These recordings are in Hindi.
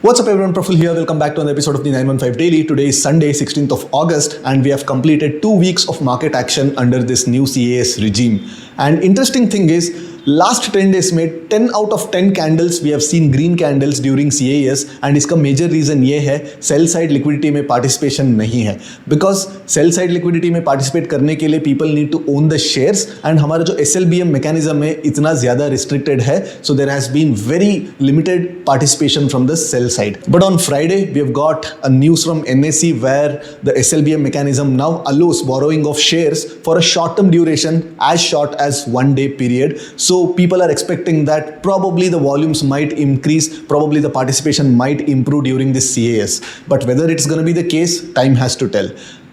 What's up everyone, Praful here. Welcome back to another episode of the 915 Daily. Today is Sunday, 16th of August and we have completed 2 weeks of market action under this new CAS regime. And interesting thing is, last 10 days में 10 out of 10 candles we have seen green candles during CAS and इसका major reason ये है sell side liquidity में participation नहीं है because sell side liquidity में participate करने के लिए people need to own the shares and हमारा जो SLBM mechanism है इतना ज़्यादा restricted है, so there has been very limited participation from the sell side. But on Friday we have got a news from NSE where the SLBM mechanism now allows borrowing of shares for a short term duration as short as 1 day period. So people are expecting that probably the volumes might increase, probably the participation might improve during this CAS. But whether it's going to be the case, time has to tell.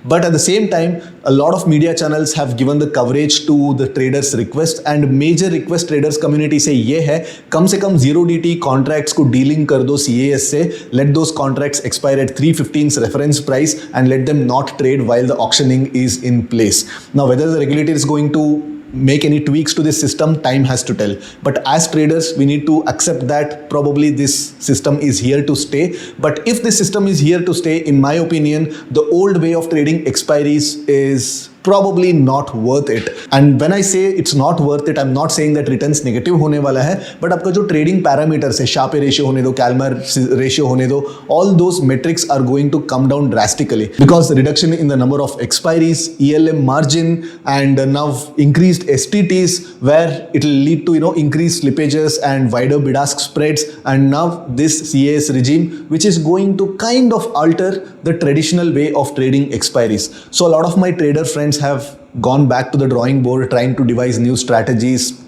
But at the same time, a lot of media channels have given the coverage to the traders' request and major request traders community से ये है कम से कम 0DT contracts को dealing कर दो CAS से, let those contracts expire at 315's reference price and let them not trade while the auctioning is in place. Now whether the regulator is going to make any tweaks to this system, time has to tell. But as traders, we need to accept that probably this system is here to stay. But if this system is here to stay, in my opinion, the old way of trading expiries is probably not worth it. And when I say it's not worth it, I'm not saying that returns negative होने वाला है, but आपका जो trading parameters है, Sharpe ratio होने दो, Kalmar ratio होने दो, all those metrics are going to come down drastically because the reduction in the number of expiries, ELM margin, and now increased STTs where it will lead to increased slippages and wider bid-ask spreads, and now this CAS regime which is going to kind of alter the traditional way of trading expiries. So a lot of my trader friends have gone back to the drawing board trying to devise new strategies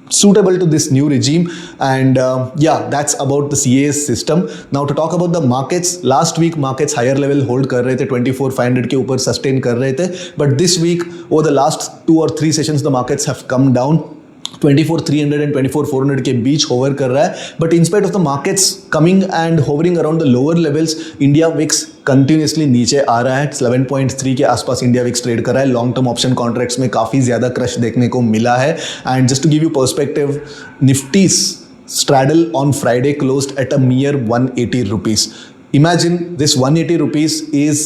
suitable to this new regime, and that's about the CAS system. Now to talk about the markets, last week markets higher level hold कर रहे थे, 24,500 के ऊपर sustain कर रहे थे, but this week over the last 2 or 3 sessions the markets have come down. 24,300 and 24,400 के बीच hover कर रहा है, but in spite of the markets coming and hovering around the lower levels, India VIX continuously नीचे आ रहा है. 11.3 के आसपास India VIX ट्रेड कर रहा है. लॉन्ग टर्म ऑप्शन कॉन्ट्रैक्ट्स में काफ़ी ज़्यादा क्रश देखने को मिला है. And just to give you perspective, Nifty's straddle on Friday closed at a mere 180 rupees. Imagine this 180 rupees is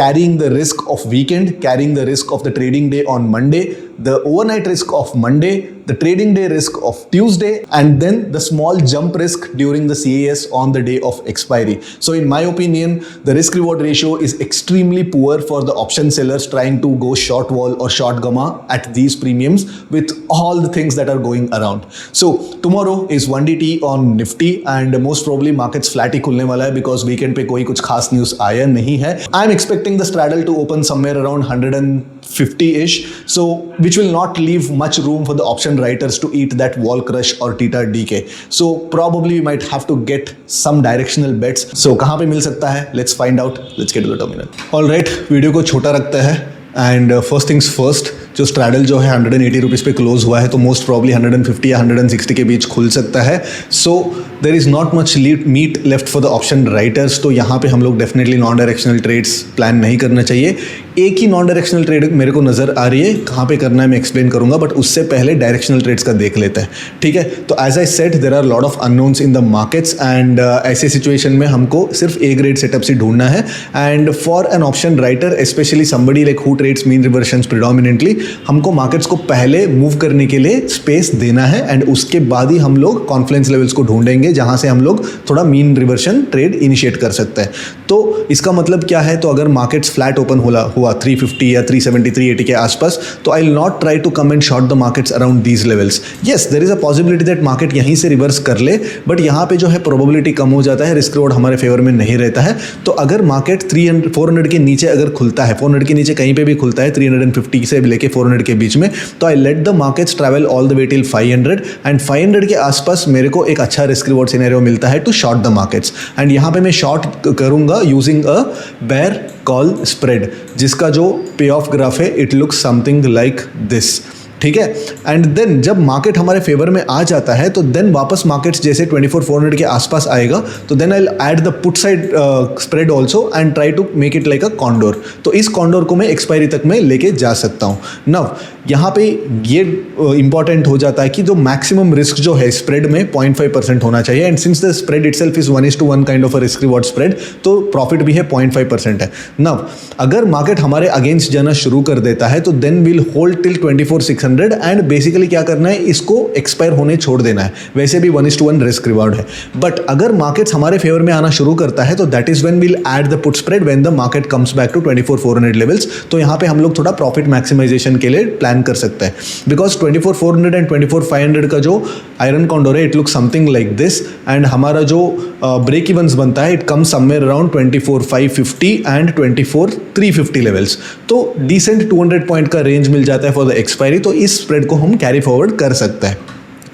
carrying the risk of weekend, carrying the risk of the trading day on Monday, the overnight risk of Monday, the trading day risk of Tuesday, and then the small jump risk during the CAS on the day of expiry. So in my opinion, the risk reward ratio is extremely poor for the option sellers trying to go short wall or short gamma at these premiums with all the things that are going around. So tomorrow is 1DT on Nifty and most probably markets flat ही खुलने वाला है because weekend पे कोई कुछ खास news आया नहीं है. I'm expecting the straddle to open somewhere around 150-ish, so which will not leave much room for the option writers to eat that wall crush or theta DK. So probably we might have to get some directional bets. So कहाँ पे मिल सकता है? Let's find out. Let's get to the terminal. All right, video को छोटा रखते हैं एंड फर्स्ट थिंग्स फर्स्ट, जो स्ट्रैडल जो है 180 रुपीज़ पे क्लोज हुआ है तो मोस्ट प्रॉब्ली 150 या 160 के बीच खुल सकता है. So there is not much meat left for the option writers. तो यहाँ पे हम लोग definitely non directional trades plan नहीं करना चाहिए. एक ही नॉन डायरेक्शनल ट्रेड मेरे को नज़र आ रही है, कहाँ पे करना है मैं एक्सप्लेन करूँगा, बट उससे पहले डायरेक्शनल ट्रेड्स का देख लेते हैं. ठीक है, तो as I said there are lot of unknowns in the markets and ऐसे सिचुएशन में हमको सिर्फ ए ग्रेड सेटअप से ढूंढना है. And for an option writer specially somebody like who trades mean reversions predominantly, हमको मार्केट्स को पहले मूव करने के लिए स्पेस देना है एंड उसके बाद ही हम लोग कॉन्फ्लुएंस लेवल्स को ढूंढेंगे जहाँ से हम लोग थोड़ा मीन रिवर्शन ट्रेड इनिशिएट कर सकते हैं. तो इसका मतलब क्या है, तो अगर मार्केट्स फ्लैट ओपन हुआ 350 या 370 380 के आसपास, तो I will not try to come and short the markets around these levels. Yes, there is a possibility that market यहीं से रिवर्स कर ले, बट यहाँ पे जो है प्रोबेबिलिटी कम हो जाता है, रिस्क रिवॉर्ड हमारे फेवर में नहीं रहता है. तो अगर मार्केट 400 के नीचे अगर खुलता है, 400 के नीचे कहीं पे भी खुलता है 350 से लेके 400 के बीच में, तो I let the markets travel all the way till 500 and 500 के आसपास मेरे को एक अच्छा रिस्क रिवॉर्ड सिनेरियो मिलता है to short the markets. And यहाँ पे मैं शॉर्ट करूँगा using a bear call spread, जिसका जो पे ऑफ ग्राफ है it looks something like this. ठीक है। एंड देन जब मार्केट हमारे फेवर में आ जाता है तो देन वापस मार्केट्स जैसे 24,400 के आसपास आएगा तो then I add the put side spread also and try to make it like a condor. तो इस कॉन्डोर को मैं एक्सपायरी तक में लेके जा सकता हूँ। नव यहाँ पे ये इंपॉर्टेंट हो जाता है कि जो मैक्सिमम रिस्क जो है स्प्रेड में 0.5% होना चाहिए, and since the spread itself is 1:1 kind of a risk reward spread, तो प्रॉफिट भी है 0.5% है। नव अगर मार्केट हमारे अगेंस्ट जाना शुरू कर देता है तो then will hold till 24,600 and basically क्या करना है, इसको एक्सपायर होने छोड़ देना है। वैसे भी 1:1 रिस्क रिवॉर्ड है, बट अगर मार्केट्स हमारे फेवर में आना शुरू करता है तो that is when will add the put spread when the market comes back to 24,400 levels. तो यहाँ पे हम लोग थोड़ा प्रॉफिट मैक्सिमाइजेशन के लिए प्लान कर सकते हैं, बिकॉज 24,400 एंड 24,500 का जो आयरन कॉन्डोर है it look something like this, and हमारा जो ब्रेक इवन्स बनता है it come somewhere around 24,550 and 24,350 levels. तो डिसेंट 200 पॉइंट का रेंज मिल जाता है फॉर द एक्सपायरी, तो इस स्प्रेड को हम कैरी फॉरवर्ड कर सकते हैं।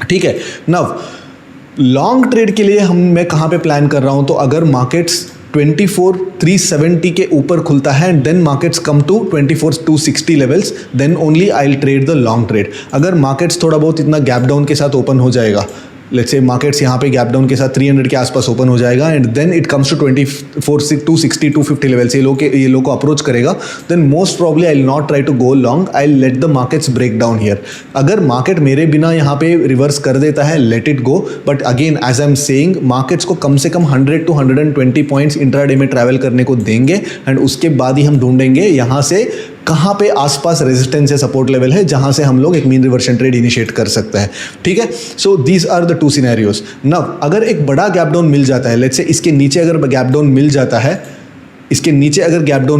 ठीक है। नाउ लॉन्ग ट्रेड के लिए मैं कहाँ पे प्लान कर रहा हूँ, तो अगर मार्केट्स 24,370 के ऊपर खुलता है and then markets come to 24,260 levels, then only I will trade the long trade. अगर मार्केट्स थोड़ा बहुत इतना गैप डाउन के साथ ओपन हो जाएगा, लेट्स से मार्केट्स यहाँ पे गैप डाउन के साथ 300 के आसपास ओपन हो जाएगा and then it comes to 24,260 250 levels, ये लोग को अप्रोच करेगा, then most probably I will not try to go long, I will let the markets break down here. अगर मार्केट मेरे बिना यहाँ पे रिवर्स कर देता है, let it go, but again as I am saying markets को कम से कम 100 to 120 पॉइंट्स इंट्राडे में ट्रैवल करने को देंगे एंड उसके बाद ही हम ढूंढेंगे यहाँ से कहाँ पे आसपास रेजिस्टेंस या सपोर्ट लेवल है जहाँ से हम लोग एक मीन रिवर्शन ट्रेड इनिशिएट कर सकते हैं। ठीक है। So these are the two scenarios. Now अगर एक बड़ा गैप डाउन मिल जाता है, लेट्स से इसके नीचे अगर गैप डाउन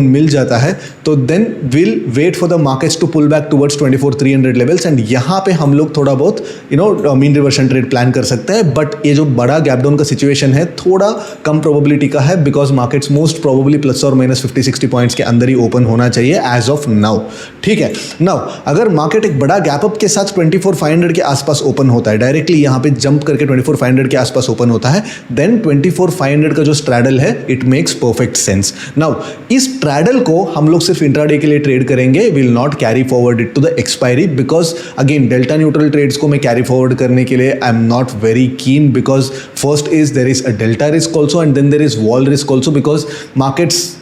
मिल जाता है, तो then will wait for the markets to pull back towards 24,300 levels and यहाँ पे हम लोग थोड़ा बहुत मीन रिवर्शन ट्रेड प्लान कर सकते हैं। बट ये जो बड़ा गैप डाउन का सिचुएशन है थोड़ा कम प्रोबेबिलिटी का है, because markets most probably plus और माइनस 50-60 पॉइंट्स के अंदर ही ओपन होना चाहिए एज ऑफ नाउ। ठीक है। नाउ अगर मार्केट एक बड़ा गैप अप के साथ 24,500 के आसपास ओपन होता है, डायरेक्टली यहाँ पे जंप करके 24,500 के आसपास ओपन होता है, देन 24,500 का जो स्ट्रैडल है it makes perfect sense. Now इस ट्रैडल को हम लोग सिर्फ इंट्राडे के लिए ट्रेड करेंगे, will not carry forward it to the expiry, because again delta neutral trades को मैं कैरी फॉरवर्ड करने के लिए I am not very keen, because first is there is a delta risk also and then there is vol risk also, because markets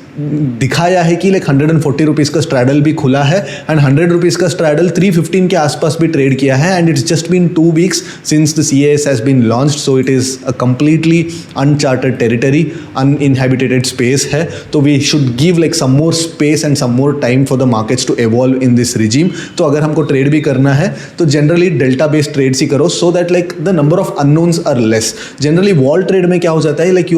दिखाया है कि लाइक 140 रुपीज़ का स्ट्रैडल भी खुला है एंड 100 रुपीज़ का स्ट्रैडल 315 के आसपास भी ट्रेड किया है and it's just been 2 weeks since the CAS has been launched, so it is a completely uncharted territory, uninhabited space है। तो we should give like some more space and some more time for the markets to evolve in this regime. तो अगर हमको ट्रेड भी करना है तो जनरली डेल्टा बेस्ड ट्रेड्स ही करो, so that like the number of unknowns are less. Generally wall trade में क्या हो जाता है, like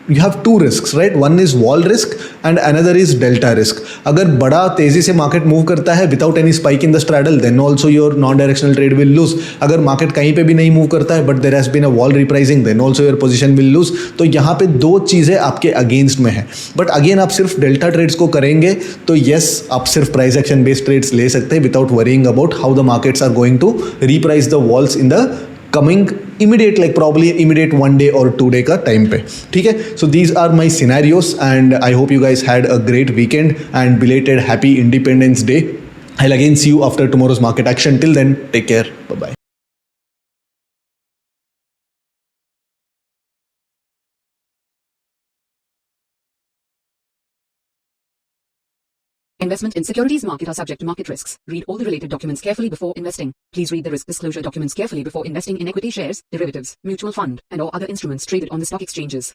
you have two risks, right? One is wall risk and another is delta risk. अगर बड़ा तेजी से मार्केट मूव करता है without any spike in the straddle, then also your non-directional trade will lose. अगर मार्केट कहीं पे भी नहीं मूव करता है but there has been a wall repricing, then also your position will lose. तो यहाँ पे दो चीज़ें आपके अगेंस्ट में है। बट अगेन आप सिर्फ डेल्टा ट्रेड्स को करेंगे तो यस आप सिर्फ प्राइस एक्शन बेस्ड ट्रेड्स ले सकते हैं without worrying about how the markets are going to reprice the vols in the coming immediate, like probably immediate 1 day or 2 day का टाइम पे। ठीक है। So these are my scenarios and I hope you guys had a great weekend and belated happy Independence Day. I will again see you after tomorrow's market action. Till then take care, bye bye. Investment in securities market are subject to market risks. Read all the related documents carefully before investing. Please read the risk disclosure documents carefully before investing in equity shares, derivatives, mutual fund, and or other instruments traded on the stock exchanges.